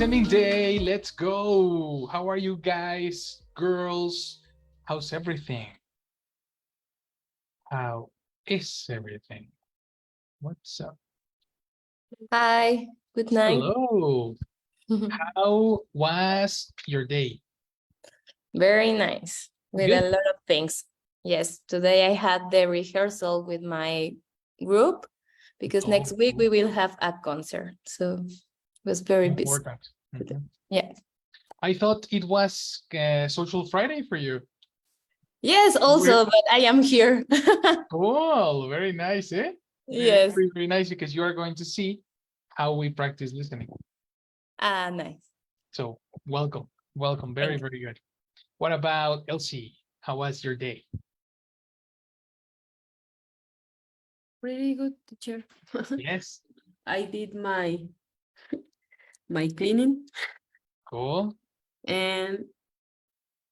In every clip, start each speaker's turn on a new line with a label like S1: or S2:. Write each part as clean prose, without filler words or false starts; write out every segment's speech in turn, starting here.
S1: listening day. Let's go. How are you guys, girls? How's everything? How is everything? What's up?
S2: Hi, good night.
S1: Hello. How was your day?
S2: Very nice, with a
S1: Good.
S2: lot of things. Yes, today I had the rehearsal with my group because
S1: Oh,
S2: next week
S1: cool.
S2: we will have a concert. So it was very busy
S1: Important.
S2: today.
S1: Mhm.
S2: Yeah.
S1: I thought it was Social Friday for you.
S2: Yes,
S1: We're
S2: also, but I am here.
S1: cool. Very nice, eh? Very,
S2: Yes.
S1: very, very nice because you are going to see how we practice listening.
S2: Ah, nice.
S1: So welcome. Welcome. Very,
S2: Thank you.
S1: very good. What about Elsie? How was your day?
S3: Pretty good, teacher.
S1: Yes.
S3: I did my cleaning
S1: Cool.
S3: and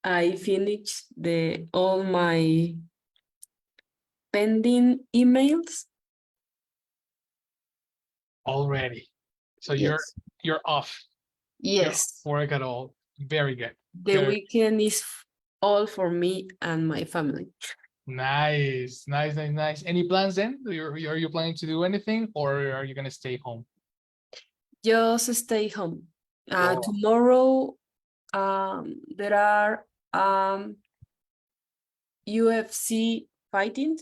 S3: I finished the all my pending emails.
S1: Already. So you're
S3: Yes.
S1: you're off. You're off
S3: Yes.
S1: work at all. Very good.
S3: The
S1: Very
S3: weekend is all for me and my family.
S1: nice. Nice, nice, nice. Any plans then? Are you planning to do anything or are you gonna stay home?
S3: Just stay home.
S1: Cool.
S3: Tomorrow there are UFC fighting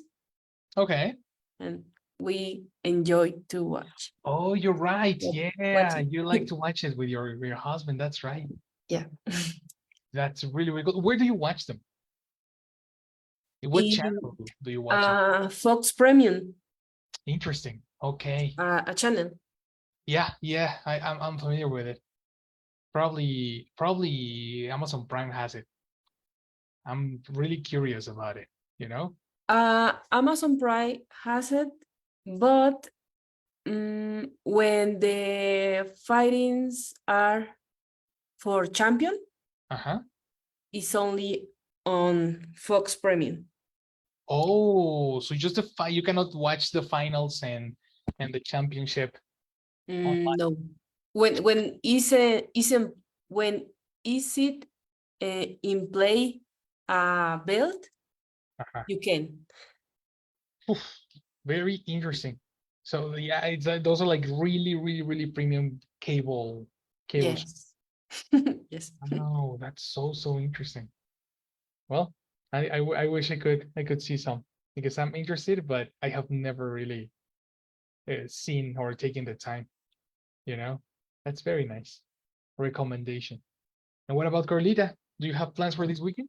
S1: Okay.
S3: and we enjoy to watch.
S1: Oh, you're right.
S3: Wa-
S1: Yeah,
S3: Watching.
S1: you like to watch it with your husband. That's right.
S3: Yeah.
S1: That's really, really good. Where do you watch them? What
S3: In
S1: channel do you watch it?
S3: Fox Premium,
S1: Interesting. Okay.
S3: a channel.
S1: Yeah, yeah. I'm familiar with it. Probably Amazon Prime has it. I'm really curious about it, you know?
S3: Amazon Prime has it, but when the fightings are for champion,
S1: Uh-huh.
S3: it's only on Fox Premium.
S1: Oh, so just the fight you cannot watch the finals and the championship online.
S3: No, when isn't when is it in play belt,
S1: Uh-huh.
S3: you can.
S1: Oof, very interesting. So yeah, it's those are like really, really, really premium cables.
S3: Yes. Yes.
S1: Oh, that's so so interesting. Well, I wish I could see some because I'm interested, but I have never really seen or taken the time. You know, that's very nice recommendation. And what about Carlita? Do you have plans for this weekend?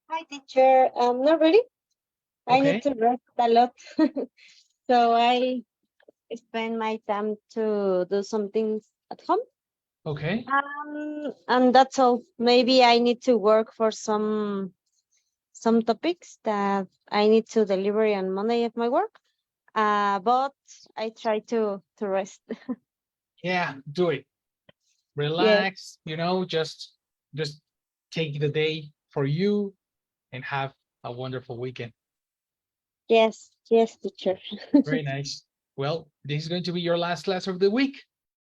S4: Hi, teacher. Not really. I need
S1: Okay,
S4: to rest a lot. So I spend my time to do some things at home.
S1: okay,
S4: And that's all. Maybe I need to work for some topics that I need to deliver on Monday at my work. But I try to rest.
S1: yeah, do it.
S4: Yes,
S1: Relax. Just take the day for you and have a wonderful weekend.
S4: yes, yes, teacher.
S1: Very nice. Well, this is going to be your last class of the week.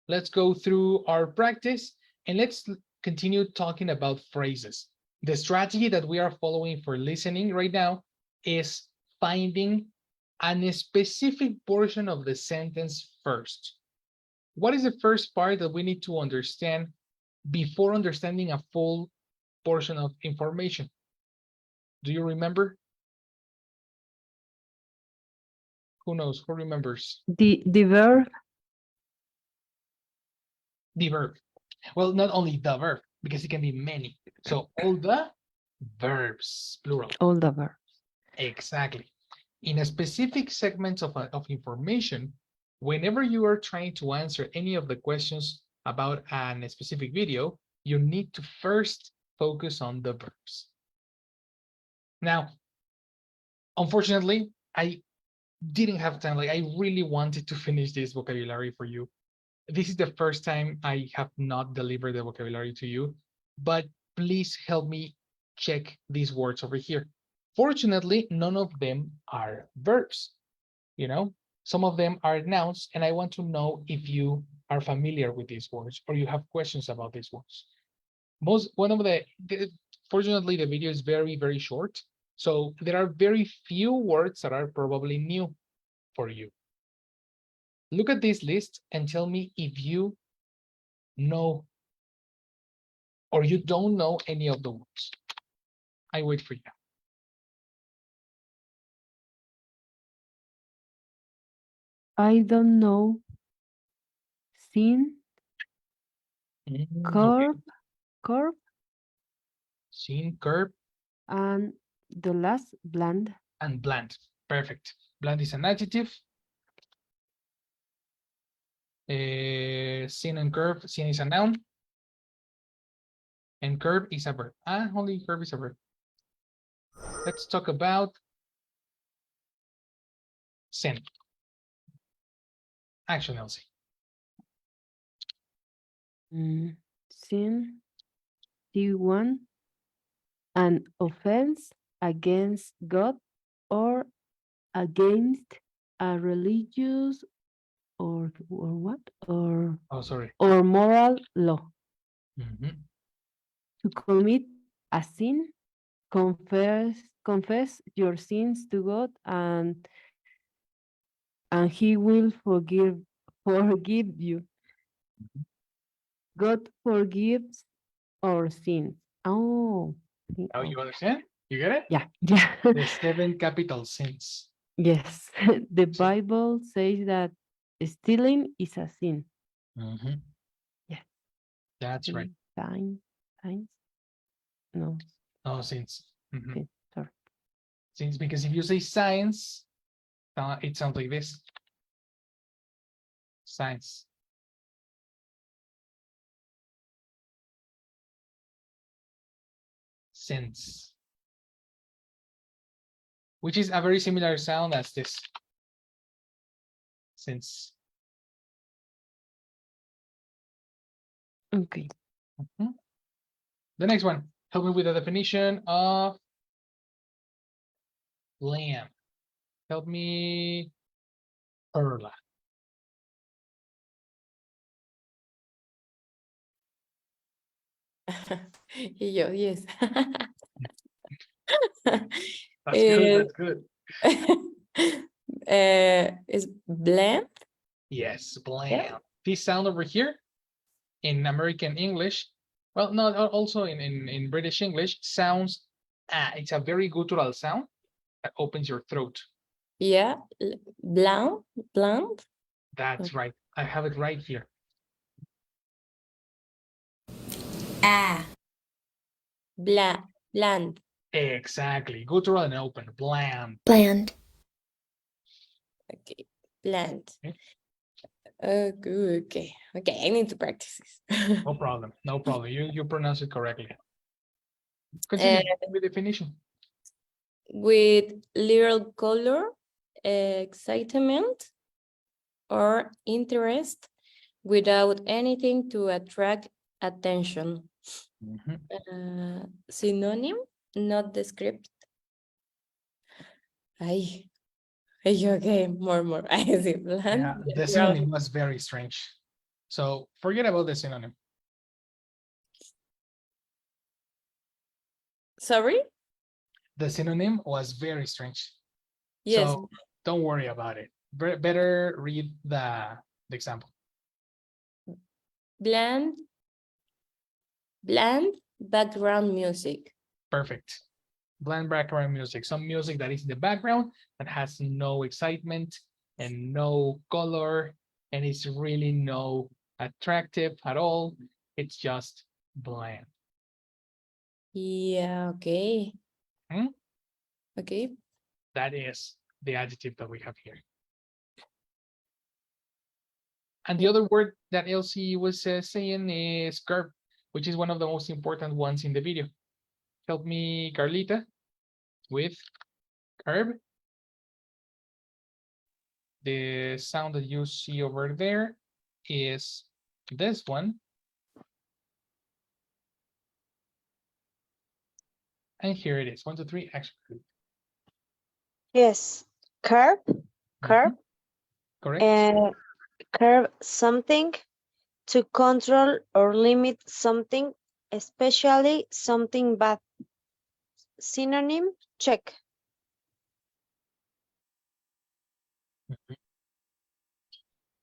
S1: Let's go through our practice and let's continue talking about phrases. The strategy that we are following for listening right now is finding a specific portion of the sentence first. What is the first part that we need to understand before understanding a full portion of information? Do you remember? Who knows? Who remembers?
S5: The verb,
S1: The verb. Well, not only the verb, because it can be many. So all the verbs, plural.
S5: all the verb.
S1: Exactly. In a specific segment of information, whenever you are trying to answer any of the questions about a specific video, you need to first focus on the verbs. Now, unfortunately, I didn't have time. Like, I really wanted to finish this vocabulary for you. This is the first time I have not delivered the vocabulary to you, but please help me check these words over here. Fortunately, none of them are verbs, you know? Some of them are nouns, and I want to know if you are familiar with these words or you have questions about these words. Fortunately, the video is very, very short. So there are very few words that are probably new for you. Look at this list and tell me if you know or you don't know any of the words. I wait for you.
S3: I don't know. Sin,
S1: Okay.
S3: curve,
S1: Scene, curb,
S3: and the last bland.
S1: and bland. Perfect. Bland is an adjective. Scene and curve. Scene is a noun. And curb is a verb. Only curb is a verb. Let's talk about sin. Action, Elsie.
S3: Sin, C1, an offense against God or against a religious or what
S1: Oh, sorry.
S3: or moral law.
S1: Mhm.
S3: To commit a sin, confess your sins to God, and He will forgive you. God forgives our sins. Oh,
S1: Now you understand? You get it?
S3: yeah, yeah.
S1: The 7 capital sins.
S3: Yes, the
S1: Sí.
S3: Bible says that stealing is a sin.
S1: Mhm.
S3: Yes.
S1: That's right.
S3: Signs. No,
S1: No, sins. Mhm.
S3: sin. Sorry.
S1: Sins, because if you say science, it sounds like this. Science. Sins. Which is a very similar sound as this. Since.
S3: Okay.
S1: The next one. Help me with the definition of lamb. Help me, Perla.
S2: Y yo, yes.
S1: That's good. That's good.
S2: Is bland?
S1: Yes, bland. This sound over here in American English, well, no, also in British English, sounds, it's a very guttural sound that opens your throat.
S2: Yeah, bland.
S1: That's right. I have it right here.
S2: Bland.
S1: Exactly. Guttural and open. Bland.
S2: Bland. Okay, bland.
S1: Okay.
S2: Okay. I need to practice this.
S1: No problem. No problem. You pronounce it correctly. Continue with definition.
S2: With little color, excitement, or interest without anything to attract attention. Synonym, not descriptive. Okay, more. I see. Bland.
S1: Yeah, the synonym was very strange. So forget about the synonym.
S2: Sorry?
S1: The synonym was very strange.
S2: Yes.
S1: So don't worry about it. Better read the example.
S2: Bland background music.
S1: Perfect. Bland background music. Some music that is in the background that has no excitement and no color, and it's really no attractive at all. It's just bland.
S2: Yeah, okay. Okay.
S1: That is the adjective that we have here. And the other word that Elsie was saying is curb, which is one of the most important ones in the video. Help me, Carlita, with curb. The sound that you see over there is this one. And here it is. 1, 2, 3, action.
S4: Yes. Curb.
S1: Correct?
S4: Curb something, to control or limit something, especially something bad. Synonym, check.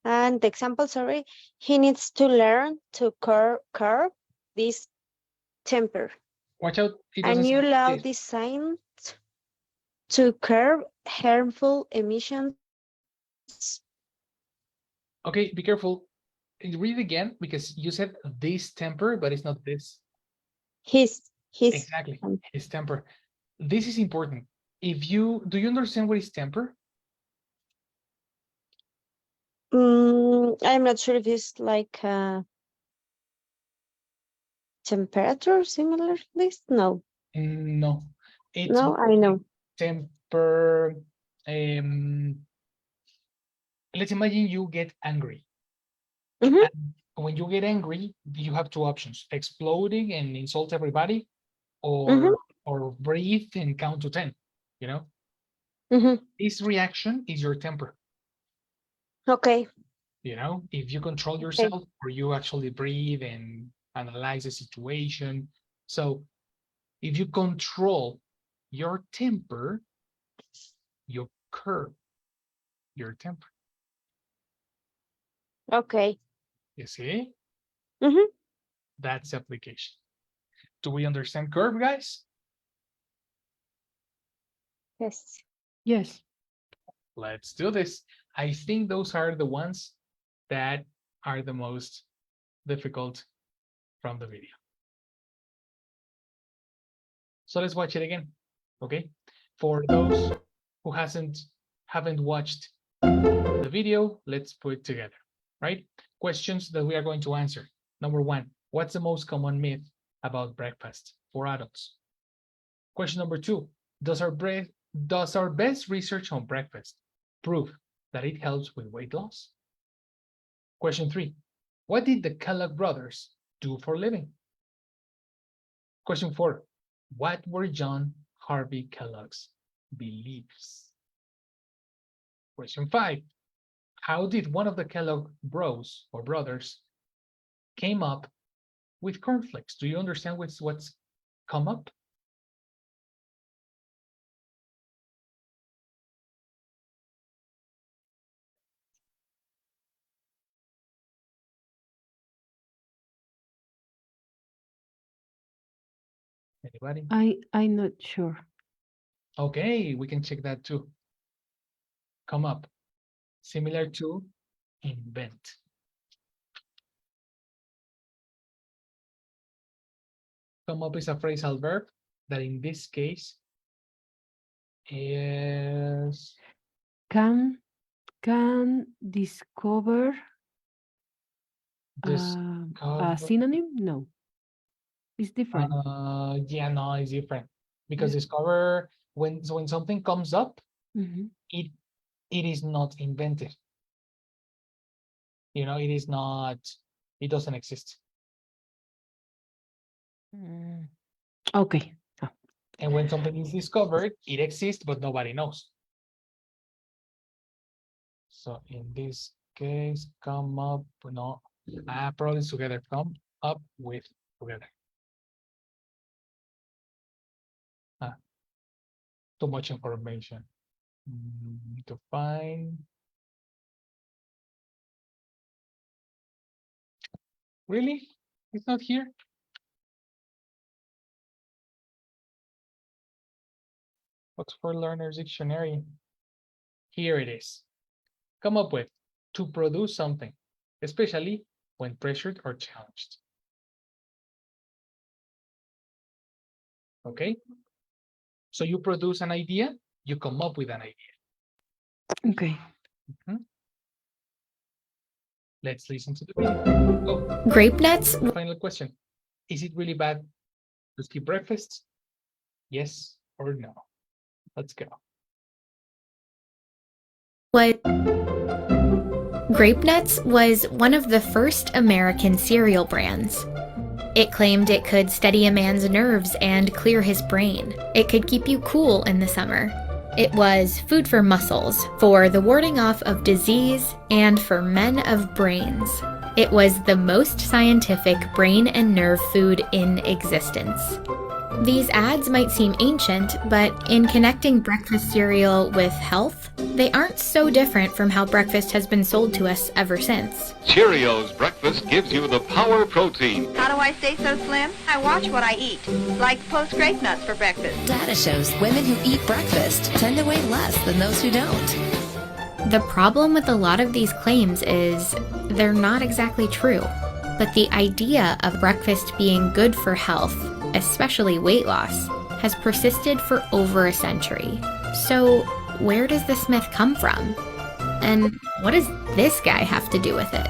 S4: And the example, sorry, he needs to learn to curb this temper.
S1: Watch out. It
S4: A
S1: doesn't
S4: new
S1: say
S4: law
S1: this.
S4: designed to curb harmful emissions.
S1: Okay, be careful. Read it again because you said this temper, but it's not this.
S4: His
S1: Exactly. His temper. This is important. Do you understand what is temper?
S4: I'm not sure if it's like temperature similar to this. No,
S1: No. It's
S4: no, I know.
S1: temper. Let's imagine you get angry.
S4: Mhm.
S1: And when you get angry, you have two options: exploding and insult everybody,
S4: Mhm.
S1: or breathe and count to 10. You know,
S4: Mhm.
S1: this reaction is your temper.
S4: Okay.
S1: You know, if you control
S4: Okay.
S1: yourself or you actually breathe and analyze the situation. So if you control your temper, you curb your temper.
S4: Okay.
S1: You see,
S4: Mhm.
S1: that's application. Do we understand curb, guys?
S4: Yes.
S3: Yes.
S1: Let's do this. I think those are the ones that are the most difficult from the video. So let's watch it again. Okay. For those who haven't watched the video, let's put it together. Right? Questions that we are going to answer. Number one, what's the most common myth about breakfast for adults? Question number two, does our best research on breakfast prove that it helps with weight loss? Question three, what did the Kellogg brothers do for a living? Question four, what were John Harvey Kellogg's beliefs? Question five, how did one of the Kellogg bros or brothers came up with cornflakes? Do you understand what's come up? Anybody?
S3: I'm not sure.
S1: Okay, we can check that too. Come up. Similar to invent. Come up is a phrasal verb that in this case is
S3: Can discover
S1: discover.
S3: a synonym? No, it's different.
S1: Yeah, no, it's different because
S3: Yeah.
S1: discover when something comes up,
S3: Mhm.
S1: it is not invented. You know, it is not. It doesn't exist.
S3: Okay.
S1: And when something is discovered, it exists, but nobody knows. So in this case, come up, no, probably together, come up with together. Too much information to find. Really? It's not here? Oxford Learner's Dictionary. Here it is. Come up with to produce something, especially when pressured or challenged. Okay? So you produce an idea, you come up with an idea.
S3: Okay.
S1: Let's listen to the video. Oh,
S5: Grape nuts
S1: final question. Is it really bad to skip breakfast? Yes or no? Let's go.
S5: was Grape Nuts was one of the first American cereal brands. It claimed it could steady a man's nerves and clear his brain. It could keep you cool in the summer. It was food for muscles, for the warding off of disease, and for men of brains. It was the most scientific brain and nerve food in existence. These ads might seem ancient, but in connecting breakfast cereal with health, they aren't so different from how breakfast has been sold to us ever since.
S6: Cheerios breakfast gives you the power protein.
S7: How do I stay so slim? I watch what I eat, like post grape nuts for breakfast.
S8: Data shows women who eat breakfast tend to weigh less than those who don't.
S5: The problem with a lot of these claims is they're not exactly true. But the idea of breakfast being good for health, especially weight loss, has persisted for over a century. So where does this myth come from? And what does this guy have to do with it?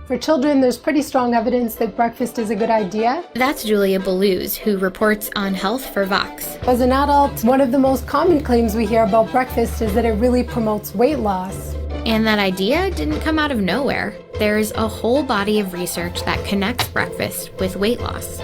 S9: For children, there's pretty strong evidence that breakfast is a good idea.
S5: That's Julia Belluz, who reports on health for Vox.
S9: As an adult, one of the most common claims we hear about breakfast is that it really promotes weight loss.
S5: And that idea didn't come out of nowhere. There's a whole body of research that connects breakfast with weight loss.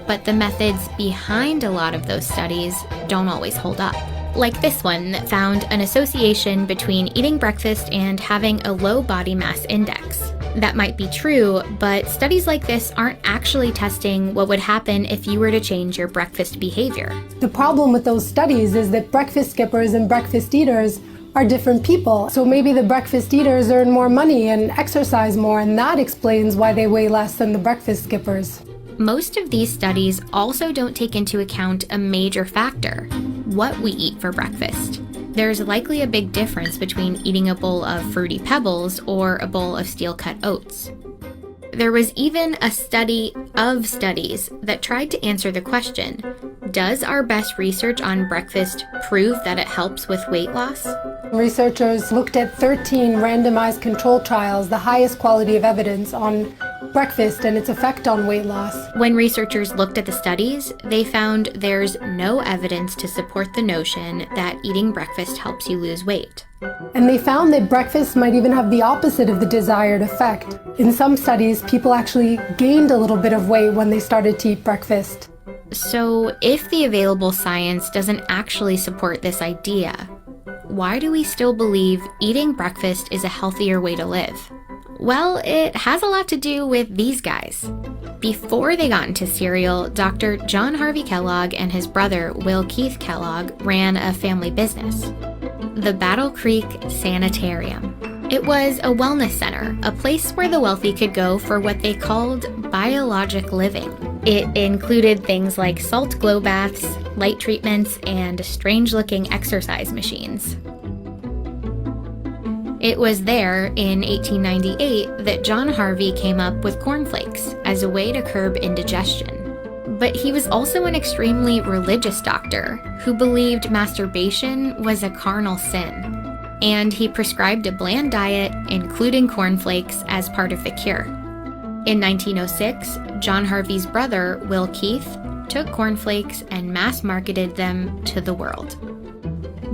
S5: But the methods behind a lot of those studies don't always hold up. Like this one that found an association between eating breakfast and having a low body mass index. That might be true, but studies like this aren't actually testing what would happen if you were to change your breakfast behavior.
S9: The problem with those studies is that breakfast skippers and breakfast eaters are different people. So maybe the breakfast eaters earn more money and exercise more, and that explains why they weigh less than the breakfast skippers.
S5: Most of these studies also don't take into account a major factor: what we eat for breakfast. There's likely a big difference between eating a bowl of Fruity Pebbles or a bowl of steel-cut oats. There was even a study of studies that tried to answer the question, does our best research on breakfast prove that it helps with weight loss?
S9: Researchers looked at 13 randomized control trials, the highest quality of evidence on breakfast and its effect on weight loss.
S5: When researchers looked at the studies, they found there's no evidence to support the notion that eating breakfast helps you lose weight.
S9: And they found that breakfast might even have the opposite of the desired effect. In some studies, people actually gained a little bit of weight when they started to eat breakfast.
S5: So if the available science doesn't actually support this idea, why do we still believe eating breakfast is a healthier way to live? Well, it has a lot to do with these guys. Before they got into cereal, Dr. John Harvey Kellogg and his brother, Will Keith Kellogg, ran a family business, the Battle Creek Sanitarium. It was a wellness center, a place where the wealthy could go for what they called biologic living. It included things like salt glow baths, light treatments, and strange-looking exercise machines. It was there, in 1898, that John Harvey came up with cornflakes as a way to curb indigestion. But he was also an extremely religious doctor who believed masturbation was a carnal sin. And he prescribed a bland diet, including cornflakes, as part of the cure. In 1906, John Harvey's brother, Will Keith, took cornflakes and mass-marketed them to the world.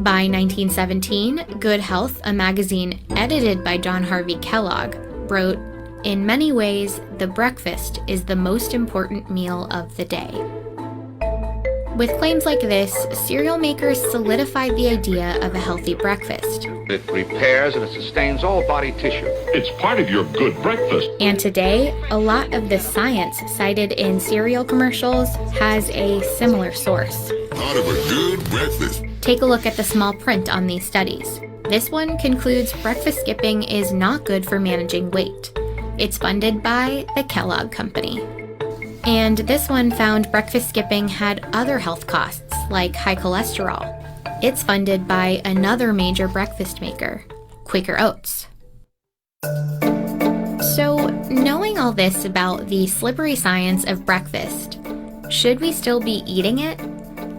S5: By 1917, Good Health, a magazine edited by John Harvey Kellogg, wrote, "In many ways, the breakfast is the most important meal of the day." With claims like this, cereal makers solidified the idea of a healthy breakfast.
S6: It repairs and it sustains all body tissue.
S10: It's part of your good breakfast.
S5: And today, a lot of the science cited in cereal commercials has a similar source.
S10: Part of a good breakfast.
S5: Take a look at the small print on these studies. This one concludes breakfast skipping is not good for managing weight. It's funded by the Kellogg Company. And this one found breakfast skipping had other health costs, like high cholesterol. It's funded by another major breakfast maker, Quaker Oats. So, knowing all this about the slippery science of breakfast, should we still be eating it?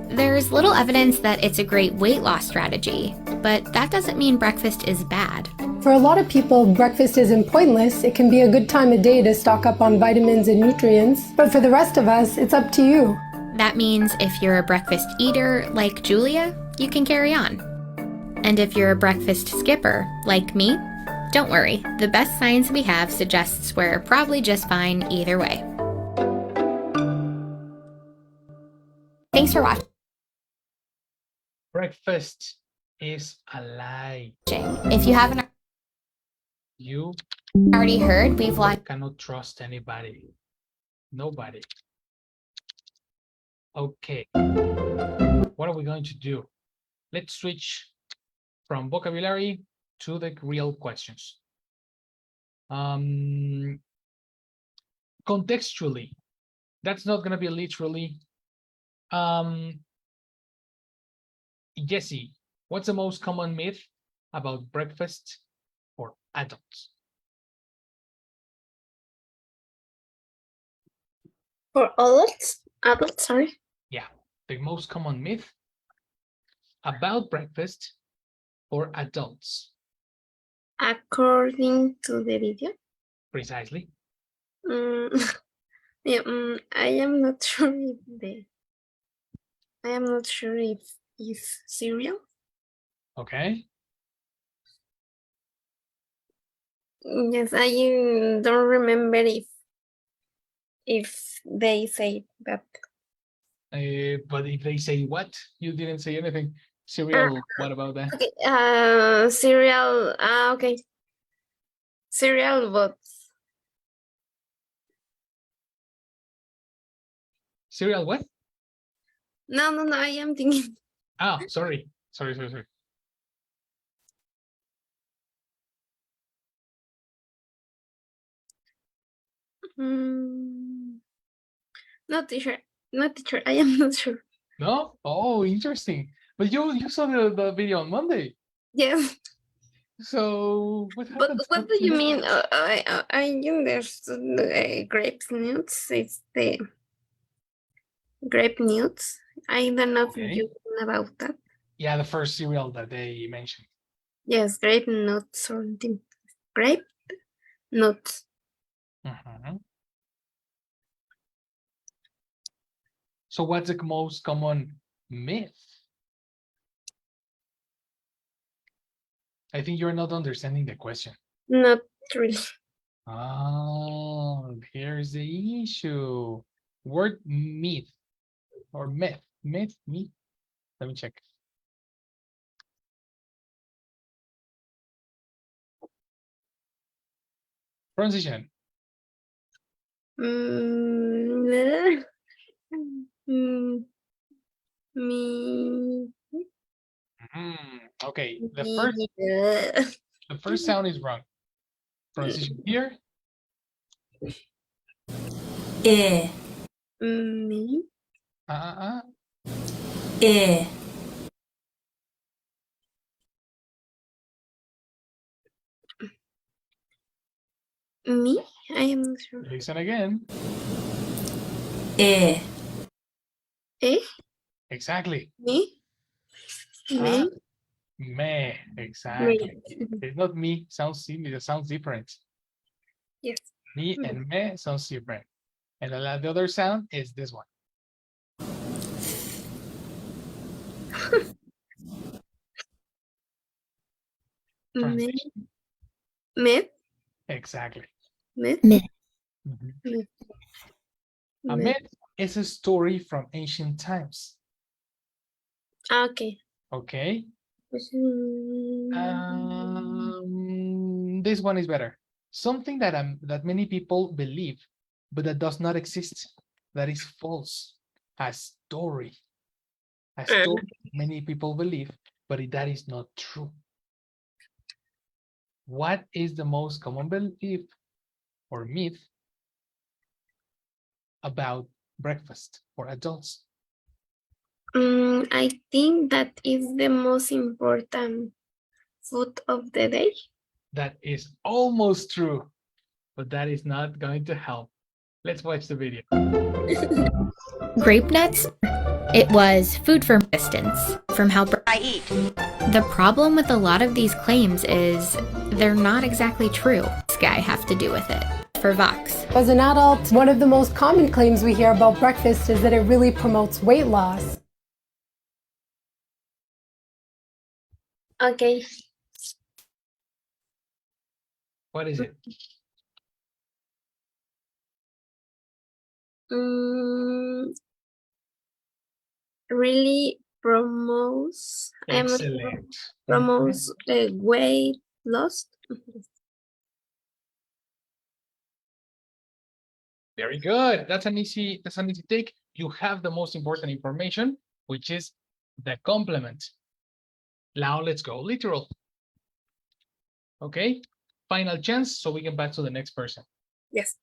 S5: There's little evidence that it's a great weight loss strategy, but that doesn't mean breakfast is bad.
S9: For a lot of people, breakfast isn't pointless. It can be a good time of day to stock up on vitamins and nutrients. But for the rest of us, it's up to you.
S5: That means if you're a breakfast eater like Julia, you can carry on. And if you're a breakfast skipper like me, don't worry. The best science we have suggests we're probably just fine either way. Thanks for watching.
S1: Breakfast is a lie.
S5: If you haven't
S1: You
S5: already heard, we've launched
S1: cannot trust anybody. Nobody. Okay. What are we going to do? Let's switch from vocabulary to the real questions. Contextually, that's not going to be literally. Jessie, what's the most common myth about breakfast for adults?
S11: For adults? Adults, sorry.
S1: Yeah, the most common myth about breakfast for adults.
S11: According to the video.
S1: Precisely.
S11: Yeah, I am not sure if cereal.
S1: Okay.
S11: Yes, I don't remember if they say that.
S1: But if they say what? You didn't say anything. Cereal, what about that?
S11: Okay, cereal. Okay. Cereal, but
S1: Cereal what?
S11: no. I am thinking.
S1: Oh, sorry. Sorry.
S11: Not teacher. Not teacher. I am not sure.
S1: No? Oh, interesting. But you saw the video on Monday.
S11: Yes.
S1: So what
S11: But
S1: happened?
S11: what do you mean? I understood grape nuts. It's the grape nuts. I don't know
S1: Okay.
S11: if you know about that.
S1: Yeah, the first cereal that they mentioned.
S11: Yes, grape nuts or something. Grape nuts.
S1: Mhm. So what's the most common myth? I think you're not understanding the question.
S11: Not really.
S1: Oh, here's the issue. Word myth or myth. Myth. Let me check. Pronunciation.
S11: Me.
S1: Okay, the first sound is wrong. Pronunciation here.
S11: Me. Me? I am not sure.
S1: Listen again.
S11: Eh?
S1: Exactly.
S11: Me? Me?
S1: Me. Exactly.
S11: Me.
S1: It's not me. Sounds similar. It sounds different.
S11: Yes.
S1: Me and me sounds different. And the other sound is this one.
S11: Me. Me.
S1: Exactly.
S11: Me.
S1: Mhm. A myth is a story from ancient times.
S11: Okay.
S1: Okay. This one is better. Something that many people believe, but that does not exist. That is false. A story. A story many people believe, but that is not true. What is the most common belief or myth about breakfast for adults?
S11: I think that is the most important food of the day.
S1: That is almost true, but that is not going to help. Let's watch the video.
S5: grape nuts. It was food for distance from how
S7: I eat.
S5: the problem with a lot of these claims is they're not exactly true. This guy have to do with it. For Vox.
S9: As an adult, one of the most common claims we hear about breakfast is that it really promotes weight loss.
S11: Okay.
S1: What is it?
S11: really promotes. I'm not sure,
S1: Excellent.
S11: promotes weight loss.
S1: Very good. That's an easy take. You have the most important information, which is the complement. Now let's go literal. Okay. Final chance so we can pass to the next person.
S11: Yes.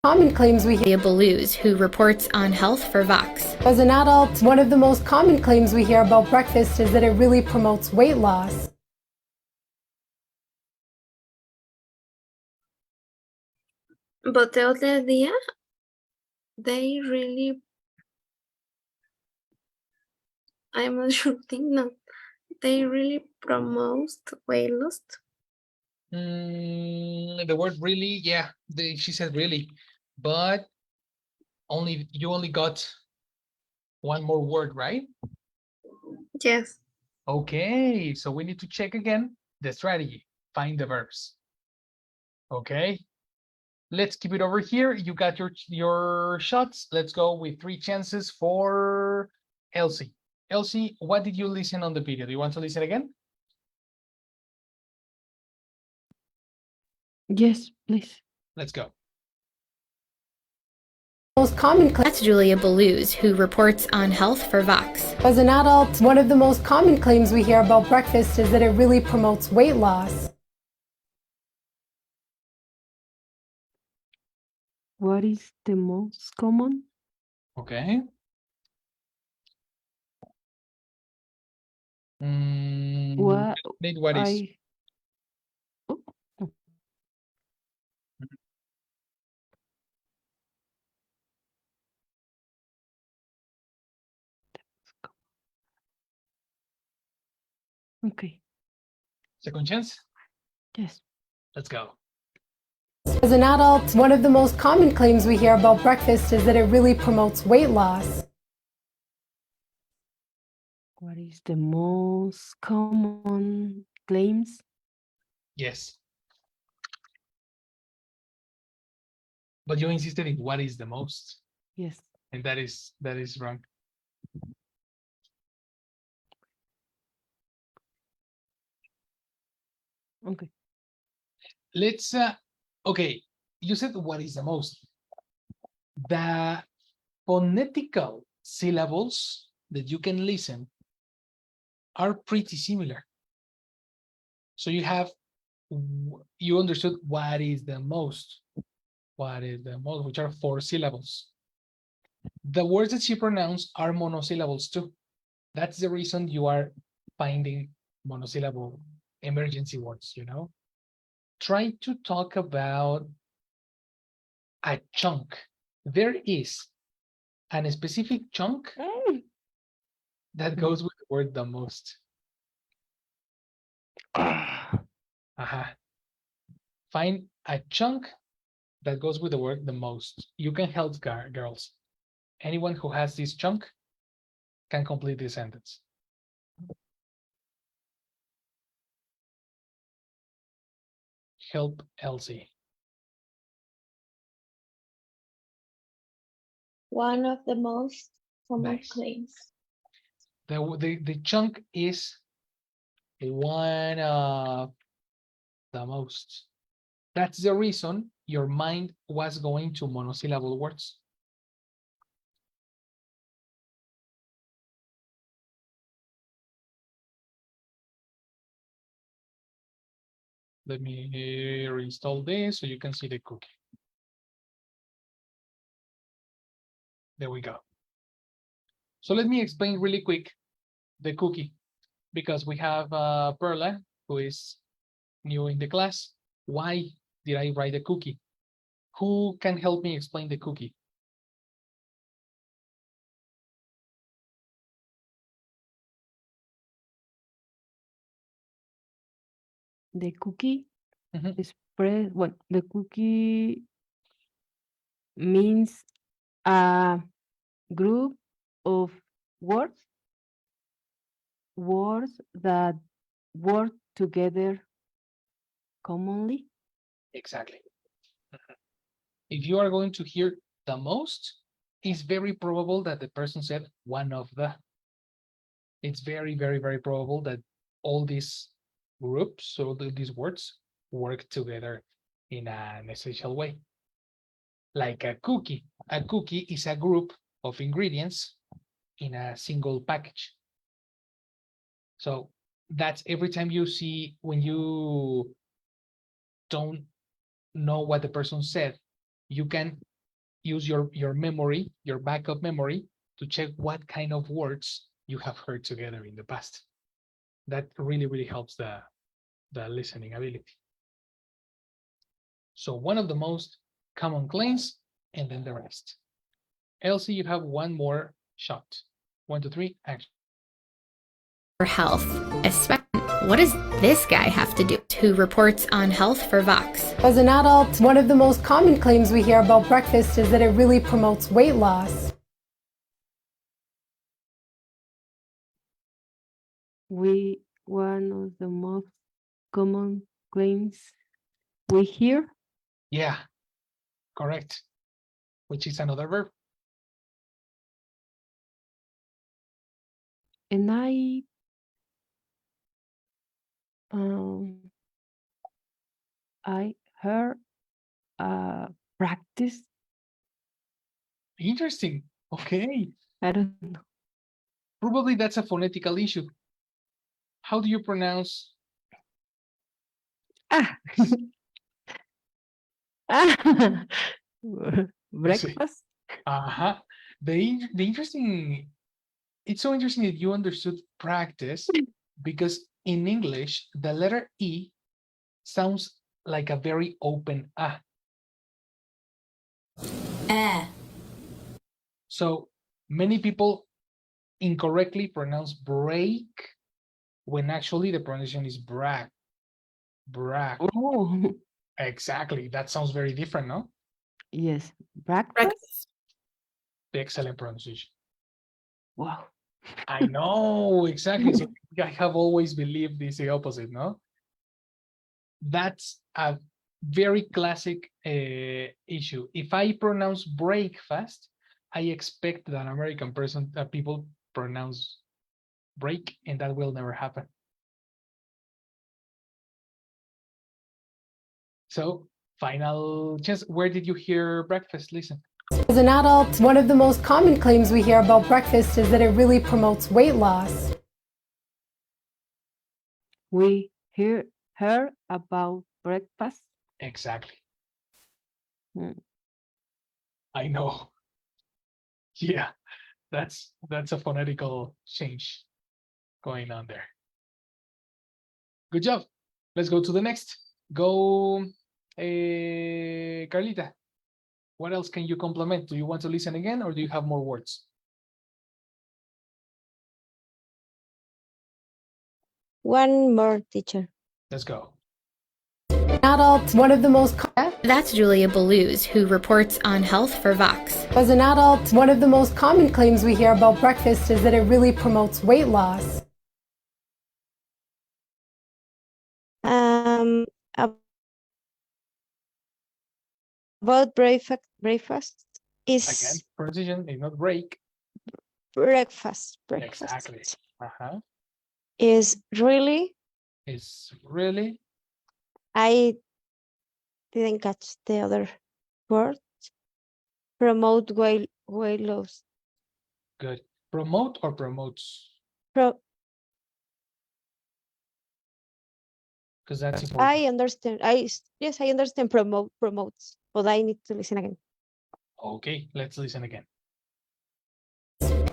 S9: Common claims we hear.
S5: Belouz, who reports on health for Vox.
S9: As an adult, one of the most common claims we hear about breakfast is that it really promotes weight loss.
S11: But the other día, they really, I'm not sure, think no, they really promote weight loss.
S1: The word really, yeah, she said really, but you only got one more word, right?
S11: Yes.
S1: Okay, so we need to check again the strategy. Find the verbs. Okay, let's keep it over here. You got your shots. Let's go with 3 chances for Elsie. Elsie, what did you listen on the video? Do you want to listen again?
S3: Yes, please.
S1: Let's go.
S9: Most common claims.
S5: That's Julia Belouz, who reports on health for Vox.
S9: As an adult, one of the most common claims we hear about breakfast is that it really promotes weight loss.
S3: What is the most common?
S1: Okay.
S3: What
S1: What is?
S3: Oh, no. Okay.
S1: Second chance?
S3: Yes.
S1: Let's go.
S9: As an adult, one of the most common claims we hear about breakfast is that it really promotes weight loss.
S3: What is the most common claims?
S1: Yes. But you insisted in what is the most,
S3: Yes.
S1: and that is wrong.
S3: Okay.
S1: Let's okay, you said what is the most. The phonetical syllables that you can listen are pretty similar. So you understood what is the most. What is the most, which are 4 syllables. The words that she pronounced are monosyllables too. That's the reason you are finding monosyllable emergency words, you know? Try to talk about a chunk. There is a specific chunk that goes with the word the most. Find a chunk that goes with the word the most. You can help girls. Anyone who has this chunk can complete this sentence. Help Elsie.
S2: One of the most common
S1: Nice.
S2: claims.
S1: The chunk is one of the most. That's the reason your mind was going to monosyllable words. Let me reinstall this so you can see the cookie. There we go. So let me explain really quick the cookie, because we have Perla, who is new in the class. Why did I write the cookie? Who can help me explain the cookie?
S3: The cookie spread. Well, the cookie means a group of words that work together commonly.
S1: Exactly. If you are going to hear the most, it's very probable that the person said one of the. It's very, very, very probable that all these groups, so these words work together in an essential way. Like a cookie. A cookie is a group of ingredients in a single package. So that's every time you see, when you don't know what the person said, you can use your memory, your backup memory, to check what kind of words you have heard together in the past. That really, really helps the listening ability. So one of the most common claims, and then the rest. Elsie, you have one more shot. 1, 2, 3, action.
S5: For health, especially, what does this guy have to do? Who reports on health for Vox?
S9: As an adult, one of the most common claims we hear about breakfast is that it really promotes weight loss.
S3: One of the most common claims we hear.
S1: Yeah, correct. Which is another verb.
S3: And I heard practice.
S1: Interesting. Okay.
S3: I don't know.
S1: Probably that's a phonetical issue. How do you pronounce?
S3: Breakfast.
S1: Uh-huh. The interesting, it's so interesting that you understood practice, because in English, the letter E sounds like a very open A. So many people incorrectly pronounce break when actually the pronunciation is brag. Brag.
S3: Oh,
S1: Exactly. That sounds very different, no?
S3: yes. Breakfast.
S1: Excellent pronunciation.
S3: Wow.
S1: I know, exactly. So I have always believed this the opposite, no? That's a very classic issue. If I pronounce breakfast, I expect that American people pronounce break, and that will never happen. So, final chance. Where did you hear breakfast? Listen.
S9: As an adult, one of the most common claims we hear about breakfast is that it really promotes weight loss.
S3: We heard about breakfast.
S1: Exactly.
S3: Hmm.
S1: I know. Yeah, that's a phonetical change going on there. Good job. Let's go to the next. Go, Carlita. What else can you complement? Do you want to listen again, or do you have more words?
S4: One more, teacher.
S1: Let's go.
S9: Adult, one of the most
S5: That's Julia Belouz, who reports on health for Vox.
S9: As an adult, one of the most common claims we hear about breakfast is that it really promotes weight loss.
S4: About breakfast is
S1: Again, pronunciation is not break.
S4: breakfast.
S1: Exactly.
S4: Is really.
S1: Is really.
S4: I didn't catch the other word. Promote weight loss.
S1: Good. Promote or promotes? Because that's important.
S4: I understand. Yes, I understand promotes, but I need to listen again.
S1: Okay, let's listen again.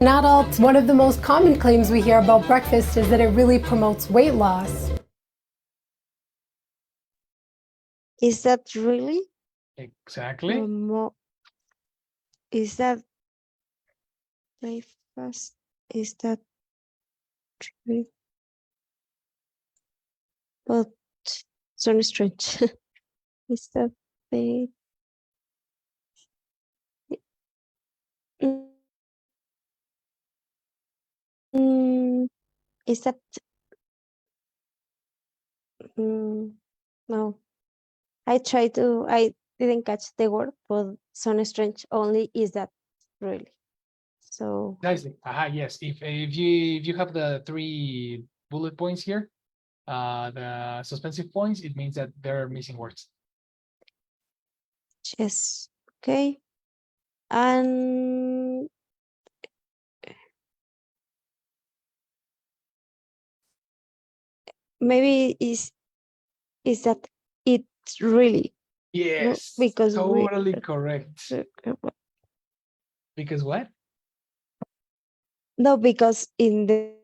S9: An adult, one of the most common claims we hear about breakfast is that it really promotes weight loss.
S4: Is that really?
S1: Exactly.
S4: Is that breakfast? Is that really? But so strange. Is that the is that no. I didn't catch the word, but so strange. Only is that. really. So
S1: Nicely. Yes. If you have the 3 bullet points here, the suspensive points, it means that they're missing words.
S4: yes, okay. And maybe is that it's really no,
S1: Yes.
S4: because
S1: Totally correct. Because what?
S4: no, because in the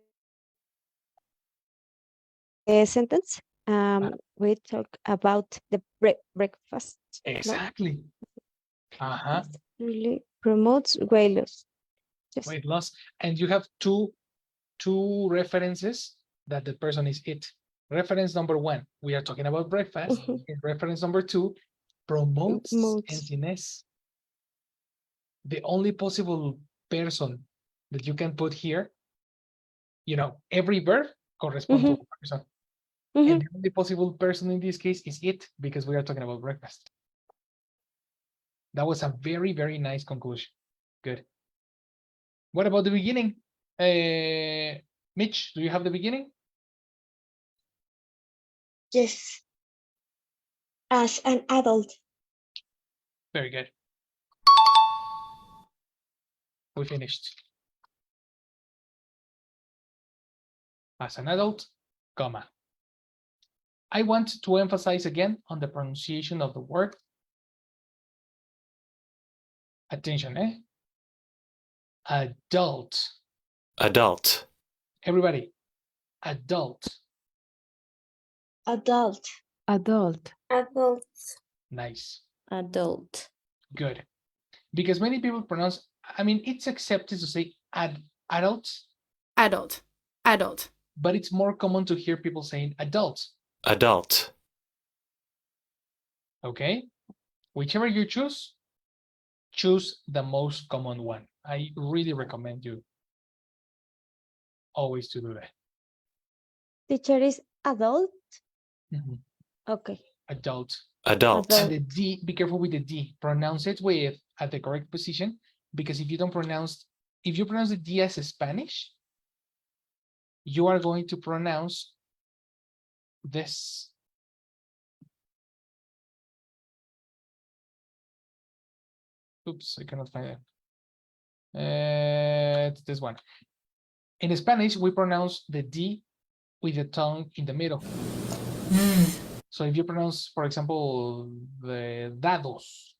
S4: sentence we talk about the breakfast. No?
S1: Exactly. Uh-huh.
S4: Really promotes weight loss. Yes.
S1: Weight loss. And you have two references that the person is it. Reference number 1, we are talking about breakfast. And reference number 2, promotes enseñez. The only possible person that you can put here, every verb corresponds to a person. And the only possible person in this case is it, because we are talking about breakfast. That was a very, very nice conclusion. Good. What about the beginning? Mitch, do you have the beginning?
S12: Yes. As an adult.
S1: Very good. We finished. As an adult, comma. I want to emphasize again on the pronunciation of the word. Attention, eh? Adult.
S13: Adult.
S1: Everybody, adult.
S12: Adult.
S3: Adult.
S11: Adult.
S1: Nice.
S2: Adult.
S1: Good. Because many people pronounce, it's accepted to say adults.
S14: Adult. Adult.
S1: But it's more common to hear people saying adults.
S13: Adult.
S1: Okay? Whichever you choose the most common one. I really recommend you always to do that.
S4: Teacher is adult.
S1: Mhm.
S4: Okay.
S1: Adult.
S13: Adult.
S1: And the D, be careful with the D. Pronounce it at the correct position, because if you pronounce the D as Spanish, you are going to pronounce this. Oops, I cannot find it. It's this one. In Spanish, we pronounce the D with the tongue in the middle. So if you pronounce, for example, the dados,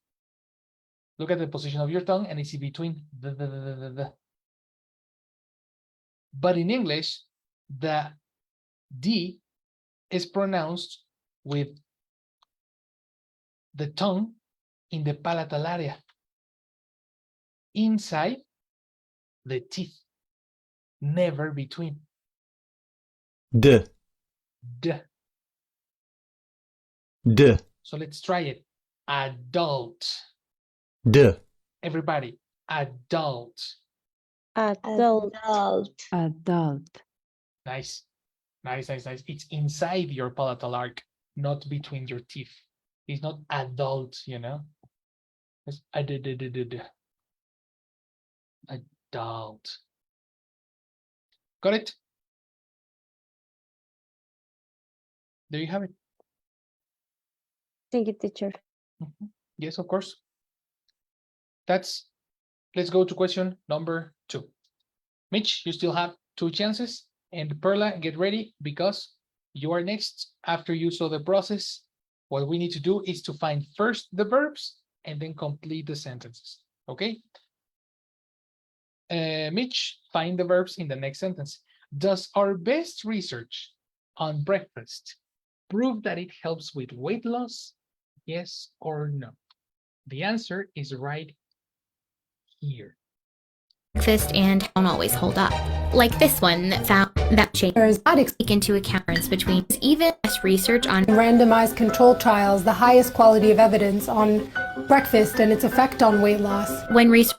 S1: look at the position of your tongue and it's in between the. But in English, the D is pronounced with the tongue in the palatal area, inside the teeth, never between.
S13: D.
S1: D.
S13: D.
S1: So let's try it. Adult.
S13: D.
S1: Everybody, adult.
S4: Adult.
S3: Adult.
S1: Nice. Nice. It's inside your palatal arc, not between your teeth. It's not adult, It's adult. Got it? There you have it.
S4: Thank you, teacher.
S1: Yes, of course. Let's go to question number 2. Mitch, you still have 2 chances. And Perla, get ready, because you are next. After you saw the process, what we need to do is to find first the verbs and then complete the sentences. Okay? Mitch, find the verbs in the next sentence. Does our best research on breakfast prove that it helps with weight loss? Yes or no? The answer is right here.
S5: Breakfast and don't always hold up. Like this one that found that changes not take into account between even less research on
S9: randomized control trials, the highest quality of evidence on breakfast and its effect on weight loss.
S5: When research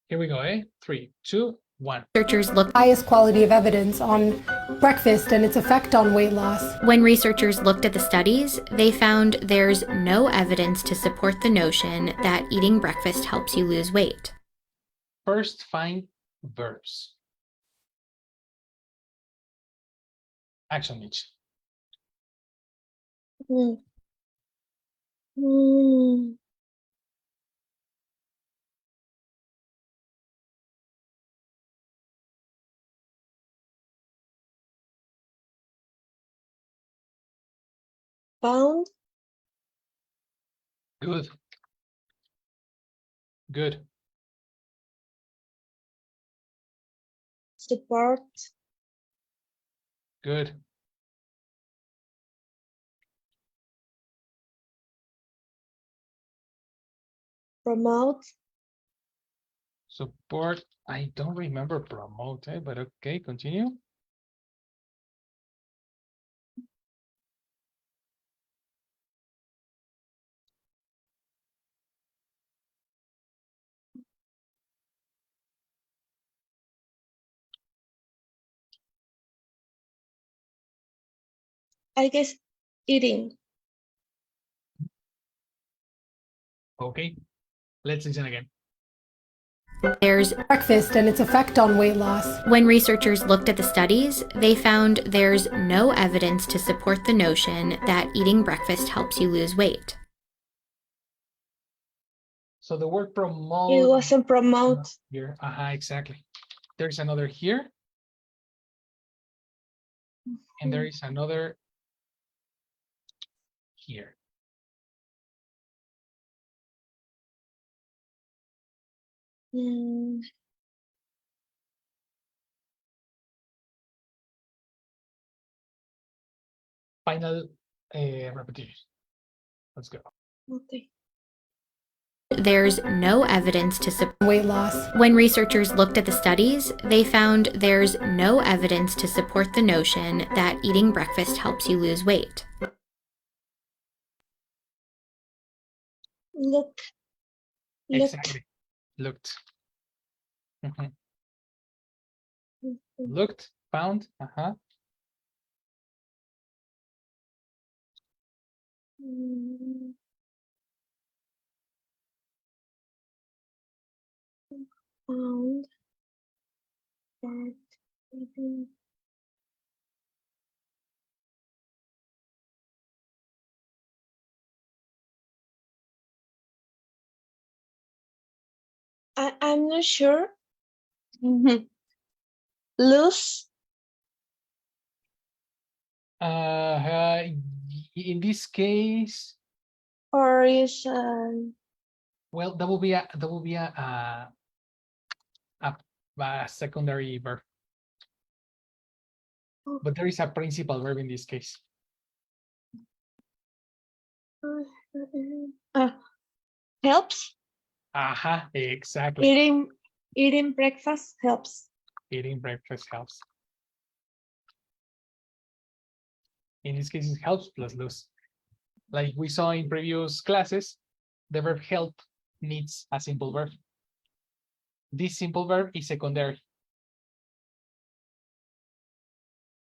S1: Here we go, 3, 2, 1.
S5: Researchers looked
S9: highest quality of evidence on breakfast and its effect on weight loss.
S5: When researchers looked at the studies, they found there's no evidence to support the notion that eating breakfast helps you lose weight.
S1: First, find verbs. Action, Mitch.
S12: Mm. Mm. Found.
S1: Good. Good.
S12: Support.
S1: Good.
S12: Promote.
S1: Support. I don't remember promote, but okay, continue.
S12: I guess eating.
S1: Okay, let's listen again.
S5: There's
S9: breakfast and its effect on weight loss.
S5: When researchers looked at the studies, they found there's no evidence to support the notion that eating breakfast helps you lose weight.
S1: So the word promote.
S12: It wasn't promote.
S1: Here, exactly. There's another here. And there is another here.
S12: Mm.
S1: Final repetition. Let's go.
S12: Okay.
S5: There's no evidence to support
S9: weight loss.
S5: When researchers looked at the studies, they found there's no evidence to support the notion that eating breakfast helps you lose weight.
S12: Look.
S1: Exactly. Looked. Mhm. Looked, found.
S12: Mm. Found. That. Eating. I'm not sure. Lose.
S1: In this case,
S12: Or is
S1: well, that will be a secondary verb. But there is a principal verb in this case.
S12: helps.
S1: Exactly.
S12: Eating breakfast helps.
S1: Eating breakfast helps. In this case, it helps plus lose. Like we saw in previous classes, the verb help needs a simple verb. This simple verb is secondary.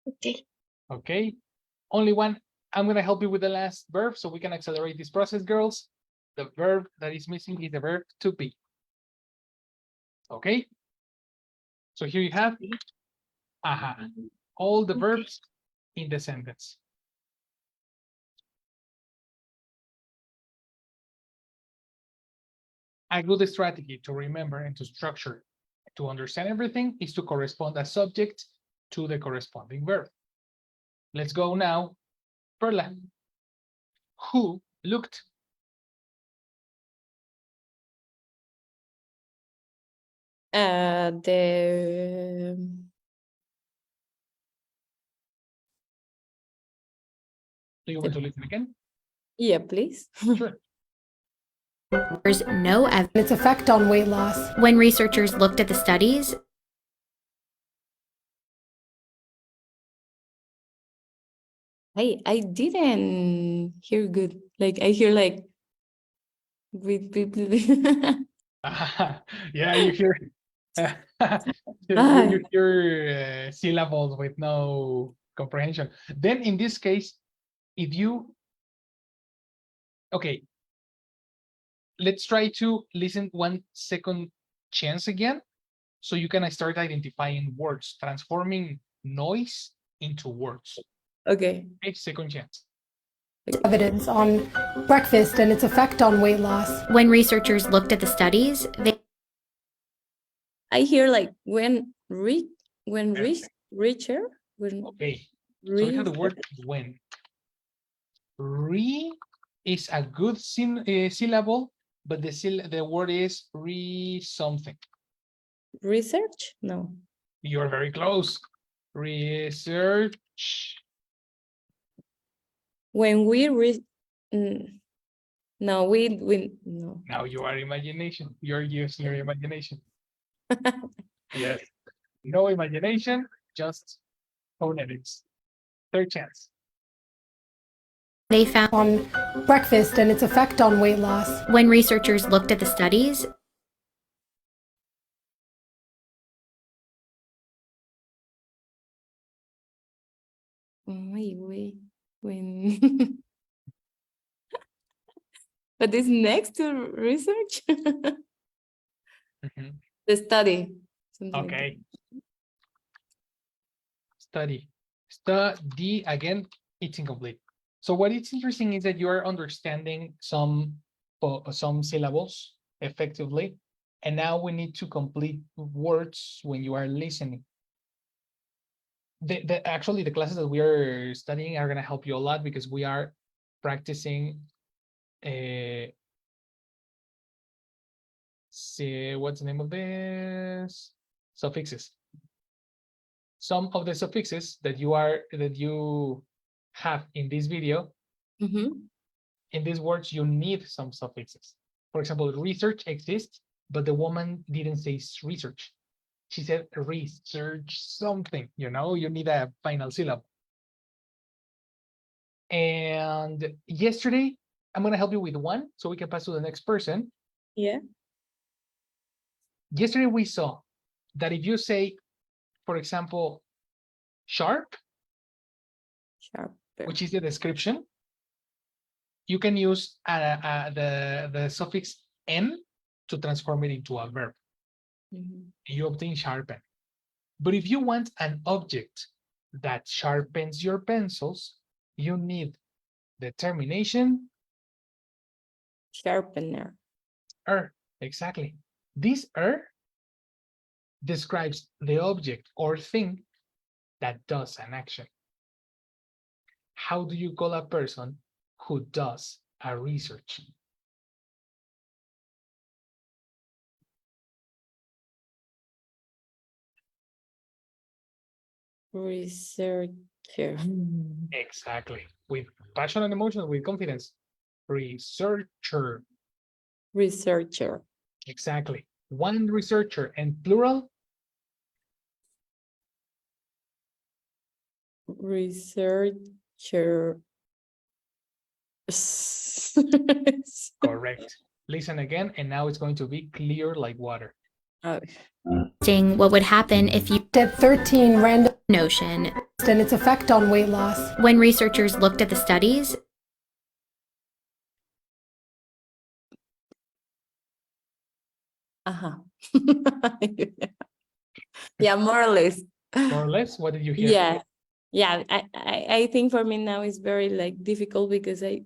S12: Okay.
S1: Okay. Only one. I'm going to help you with the last verb so we can accelerate this process, girls. The verb that is missing is the verb to be. Okay. So here you have all the verbs in the sentence. A good strategy to remember and to structure, to understand everything is to correspond a subject to the corresponding verb. Let's go now. Perla. Who looked?
S2: The
S1: Do you want to listen again?
S2: Yeah, please.
S1: Sure.
S5: There's no evidence
S9: its effect on weight loss.
S5: When researchers looked at the studies,
S2: I didn't hear good. Like I hear like with people.
S1: Yeah, you hear you hear syllables with no comprehension. Then in this case, if you okay, let's try to listen 1 second chance again So you can start identifying words, transforming noise into words.
S2: Okay.
S1: Okay, second chance.
S9: Evidence on breakfast and its effect on weight loss.
S5: When researchers looked at the studies,
S2: I hear like when richer, when
S1: Okay, so we have the word when. Re is a good syllable, but the word is re something.
S2: research? No.
S1: You're very close. Research.
S2: When no, we no.
S1: Now you are imagination. You're using your imagination. Yes. No imagination, just phonetics. Third chance.
S5: they found
S9: On breakfast and its effect on weight loss.
S5: when researchers looked at the studies,
S2: Wait, when but it's next to research.
S1: Mhm.
S2: The study. Something like
S1: Okay. Study. Study again, it's incomplete. So what is interesting is that you are understanding some syllables effectively, and now we need to complete words when you are listening. Actually, the classes that we are studying are going to help you a lot because we are practicing see what's the name of this? Suffixes. Some of the suffixes that you have in this video, in these words, you need some suffixes. For example, research exists, but the woman didn't say research. She said research something, you know, you need a final syllable. And yesterday, I'm going to help you with one so we can pass to the next person.
S2: Yeah.
S1: Yesterday, we saw that if you say, for example, sharp, which is the description, you can use the suffix n to transform it into a verb. You obtain sharpen. But if you want an object that sharpens your pencils, you need the termination
S2: sharpener.
S1: Exactly. This describes the object or thing that does an action. How do you call a person who does a research?
S2: Researcher.
S1: Exactly. With passion and emotion, with confidence. Researcher.
S2: Researcher.
S1: Exactly. One researcher and plural.
S2: Researcher.
S1: Correct. Listen again, and now it's going to be clear like water.
S5: seeing what would happen if you
S9: did 13 random
S5: notion
S9: and its effect on weight loss.
S5: When researchers looked at the studies,
S2: Yeah, more or less.
S1: More or less, what did you hear?
S2: Yeah. I think for me now it's very like difficult because I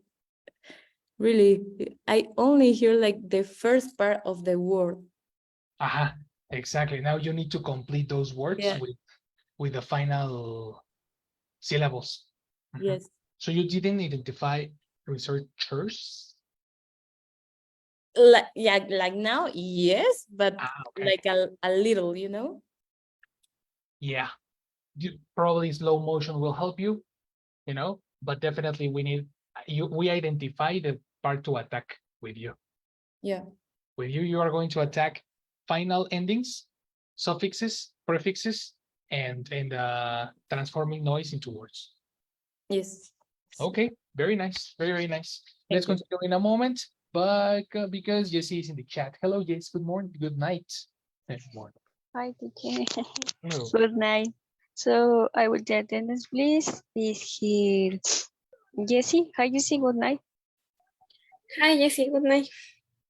S2: only hear like the first part of the word.
S1: Exactly. Now you need to complete those words with the final syllables.
S2: Yes.
S1: So you didn't identify researchers?
S2: Like now, yes, but like a little, you know?
S1: Yeah. Probably slow motion will help you, you know, but definitely we identify the part to attack with you.
S2: Yeah.
S1: With you are going to attack final endings, suffixes, prefixes, and transforming noise into words.
S2: Yes.
S1: Okay, very nice, very nice. Let's continue in a moment, but because Jessie is in the chat. Hello, Jess. Good morning. Good night. Good morning.
S15: Hi, teacher.
S1: Hello.
S15: Good night. So I will take attendance, please. Is here Jessie? Hi, Jessie. Good night.
S11: Hi, Jessie. Good night.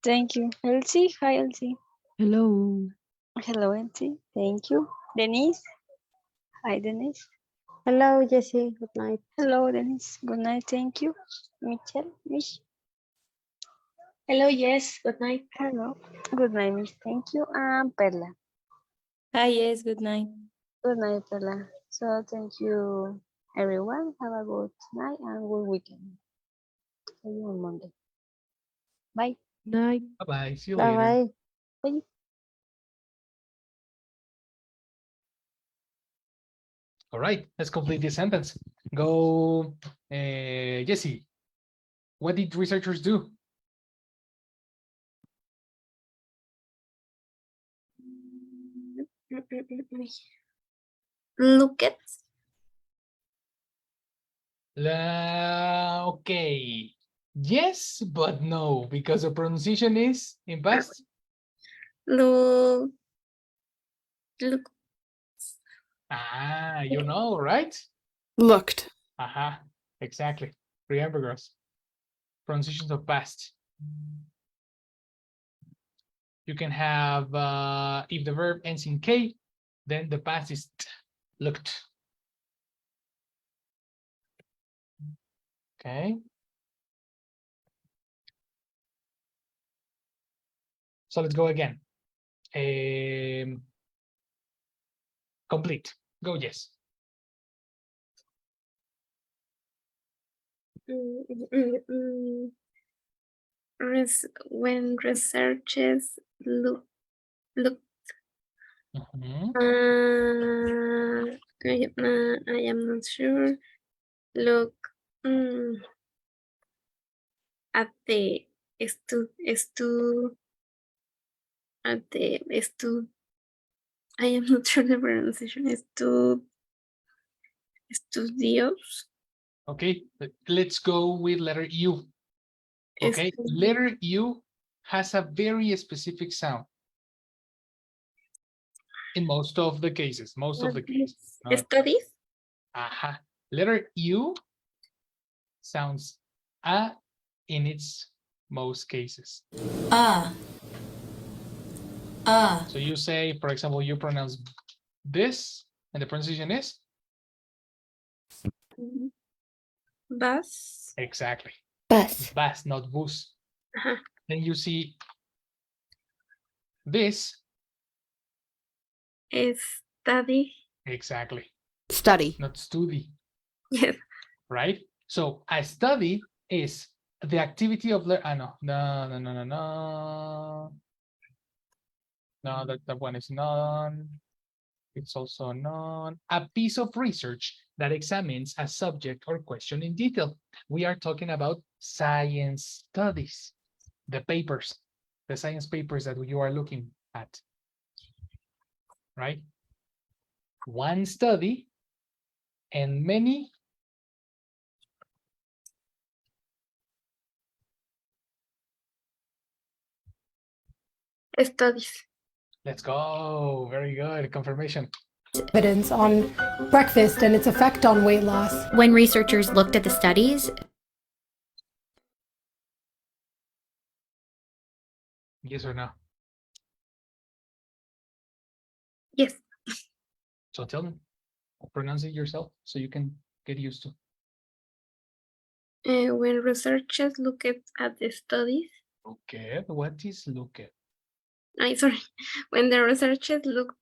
S15: Thank you. Elsie. Hi, Elsie.
S3: Hello.
S15: Hello, Auntie. Thank you. Denise. Hi, Denise.
S4: Hello, Jessie. Good night.
S15: Hello, Denise. Good night. Thank you. Miss.
S12: Hello, yes, good night.
S15: Hello. Good night, Miss. Thank you. And Perla.
S2: Hi, yes, good night.
S15: Good night, Perla. So thank you, everyone. Have a good night and good weekend. See you on Monday. Bye.
S3: Night.
S1: Bye-bye. See you
S4: Bye
S1: later.
S4: bye.
S15: Bye.
S1: All right, let's complete this sentence. Go, Jesse. What did researchers do?
S11: Look at.
S1: Okay. Yes, but no, because the pronunciation is in past.
S11: Look.
S1: Ah, you know, right?
S14: Looked.
S1: Aha, exactly. Remember, girls. Pronunciations of past. You can have, if the verb ends in K, then the past is looked. Okay. So let's go again. Complete. Go, yes.
S11: When researchers look
S1: Mhm.
S11: I am not sure. Look at the I am not sure the pronunciation. Estudios.
S1: Okay, let's go with letter U. Okay, letter U has a very specific sound. In most of the cases,
S11: Studies.
S1: Aha. Letter U sounds a in its most cases. So you say, for example, you pronounce this, and the pronunciation is?
S11: Bus.
S1: Exactly.
S5: Bus.
S1: Bus, not bus. Then you see this.
S11: Study.
S1: Exactly.
S14: Study.
S1: Not studi.
S11: Yes.
S1: Right? So a study is the activity of no, that one is none. It's also none. A piece of research that examines a subject or question in detail. We are talking about science studies, the papers, the science papers that you are looking at, right? One study and many
S11: Studies.
S1: Let's go. Very good. Confirmation.
S9: Evidence on breakfast and its effect on weight loss.
S5: When researchers looked at the studies,
S1: Yes or no?
S11: Yes.
S1: So tell me, pronounce it yourself so you can get used to.
S11: When researchers look at the studies.
S1: Okay, what is look at?
S11: Sorry. When the researchers looked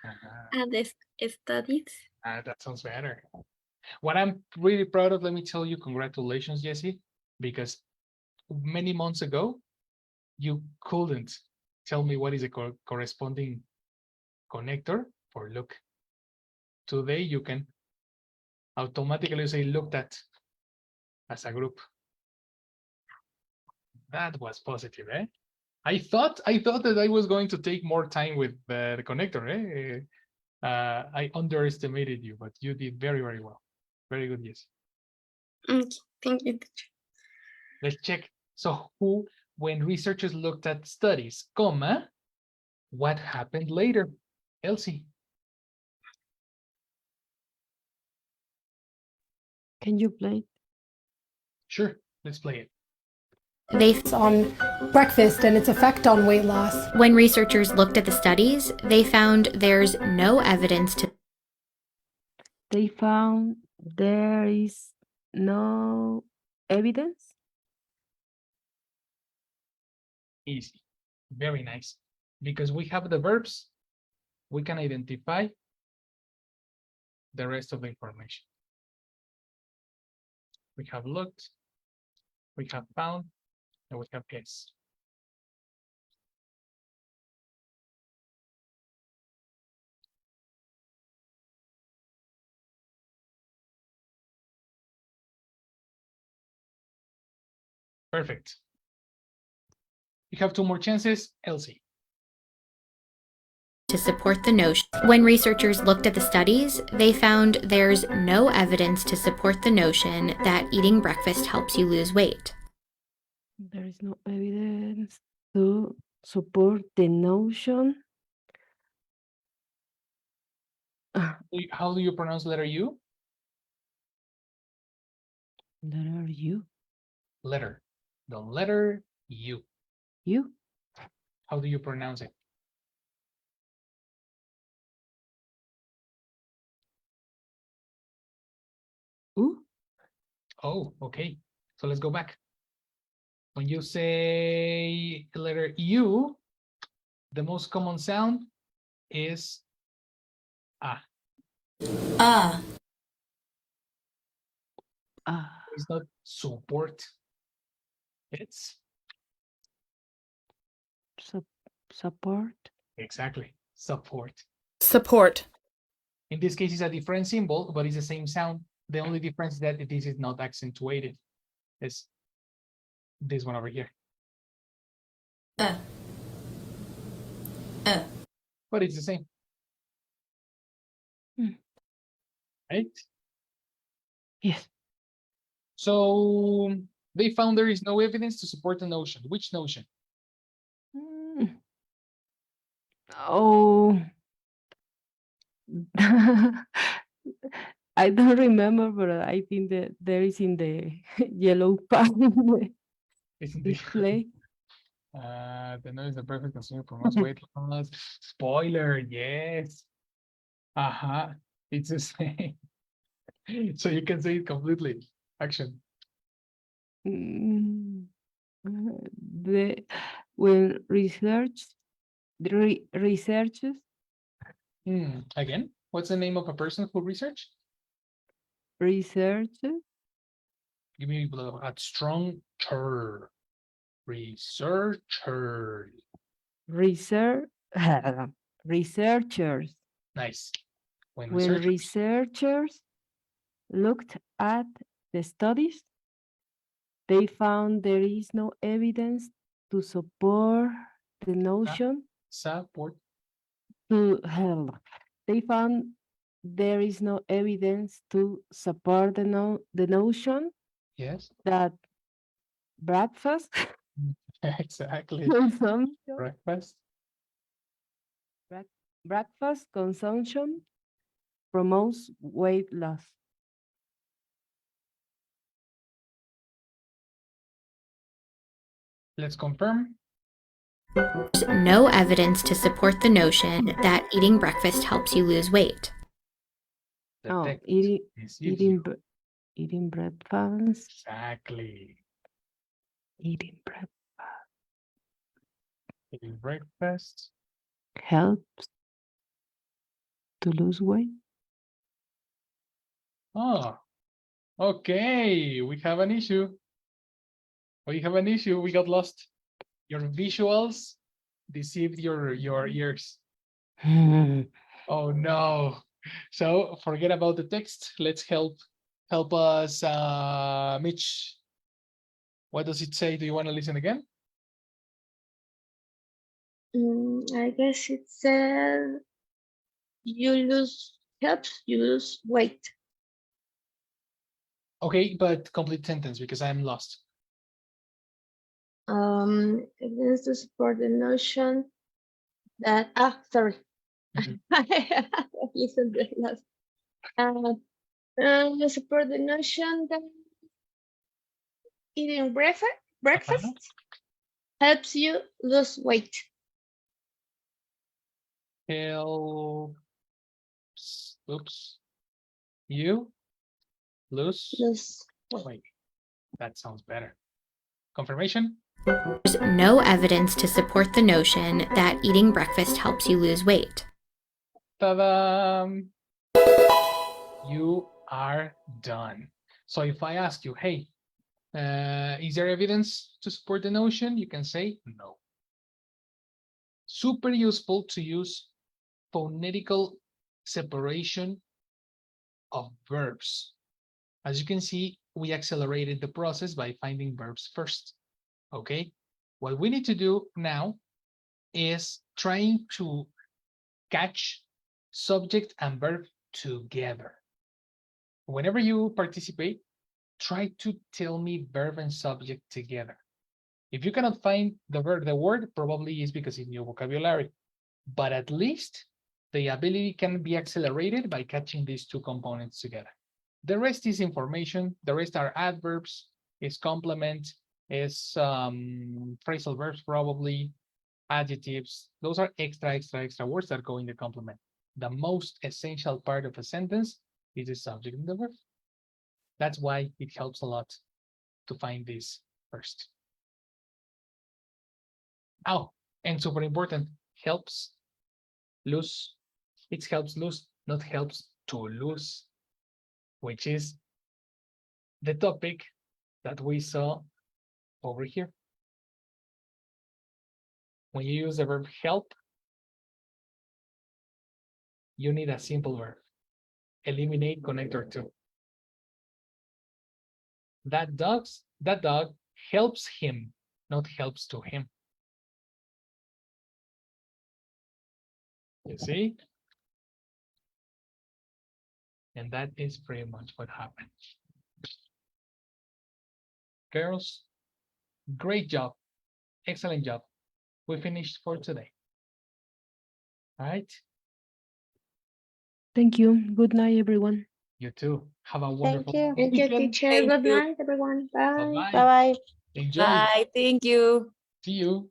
S11: at the studies.
S1: That sounds better. What I'm really proud of, let me tell you, congratulations, Jesse, because many months ago, you couldn't tell me what is a corresponding connector for look. Today, you can automatically say looked at as a group. That was positive, eh? I thought that I was going to take more time with the connector, eh? I underestimated you, but you did very, very well. Very good, yes.
S11: Okay, thank you.
S1: Let's check. So who, when researchers looked at studies, comma, what happened later? Elsie.
S3: Can you play?
S1: Sure, let's play it.
S5: They
S9: on breakfast and its effect on weight loss.
S5: When researchers looked at the studies, they found there's no evidence to
S3: They found there is no evidence.
S1: Easy. Very nice. Because we have the verbs, we can identify the rest of the information. We have looked, we have found, and we have guessed. Perfect. You have 2 more chances, Elsie.
S5: to support the notion. When researchers looked at the studies, they found there's no evidence to support the notion that eating breakfast helps you lose weight.
S3: There is no evidence to support the notion.
S1: How do you pronounce letter U?
S3: Letter U.
S1: Letter. The letter U.
S3: U.
S1: How do you pronounce it?
S3: U.
S1: Oh, okay. So let's go back. When you say the letter U, the most common sound is ah. It's not support. It's
S3: support.
S1: Exactly. Support.
S14: Support.
S1: In this case, it's a different symbol, but it's the same sound. The only difference is that this is not accentuated. It's this one over here. But it's the same. Right?
S3: Yes.
S1: So they found there is no evidence to support the notion. Which notion?
S3: Oh. I don't remember, but I think that there is in the yellow part display.
S1: The noise the perfect consumer promotes weight loss. Spoiler, yes. It's the same. So you can say it completely. Action.
S3: When researchers
S1: Again, what's the name of a person who research?
S3: Researchers.
S1: Give me a strong ter. Researcher.
S3: Researchers.
S1: Nice.
S3: When researchers looked at the studies, they found there is no evidence to support the notion. They found there is no evidence to support the notion.
S1: Yes.
S3: That breakfast.
S1: Exactly.
S3: Consumption. Breakfast consumption promotes weight loss.
S1: Let's confirm.
S5: There's no evidence to support the notion that eating breakfast helps you lose weight.
S3: Eating breakfast.
S1: Exactly.
S3: Eating
S1: breakfast
S3: helps to lose weight.
S1: Oh, okay. We have an issue. We got lost. Your visuals deceived your ears. Oh no. So forget about the text. Let's help us, Mitch. What does it say? Do you want to listen again?
S12: I guess it says helps you lose weight.
S1: Okay, but complete sentence because I'm lost.
S12: Evidence to support the notion that sorry. Listen to last. Support the notion that eating breakfast Breakfast helps you lose weight.
S1: Helps, oops, you lose weight. That sounds better. Confirmation?
S5: There's no evidence to support the notion that eating breakfast helps you lose weight.
S1: Ta-da! You are done. So if I ask you, hey, is there evidence to support the notion? You can say no. Super useful to use phonetical separation of verbs. As you can see, we accelerated the process by finding verbs first. Okay, what we need to do now is trying to catch subject and verb together. Whenever you participate, try to tell me verb and subject together. If you cannot find the word probably is because it's new vocabulary, but at least the ability can be accelerated by catching these two components together. The rest is information. The rest are adverbs, is complement, is phrasal verbs, probably adjectives. Those are extra words that go in the complement. The most essential part of a sentence is the subject and the verb. That's why it helps a lot to find this first. Oh, and super important, helps lose. It helps lose, not helps to lose, which is the topic that we saw over here. When you use the verb help, you need a simple verb. Eliminate connector to. That dog helps him, not helps to him. You see? And that is pretty much what happened. Girls, great job. Excellent job. We finished for today. All right.
S3: Thank you. Good night, everyone.
S1: You too. Have a wonderful
S12: Thank you,
S1: weekend.
S12: teacher. Good night, everyone. Bye.
S1: Bye-bye.
S4: Bye-bye.
S1: Enjoy.
S2: Bye. Thank you.
S1: See you.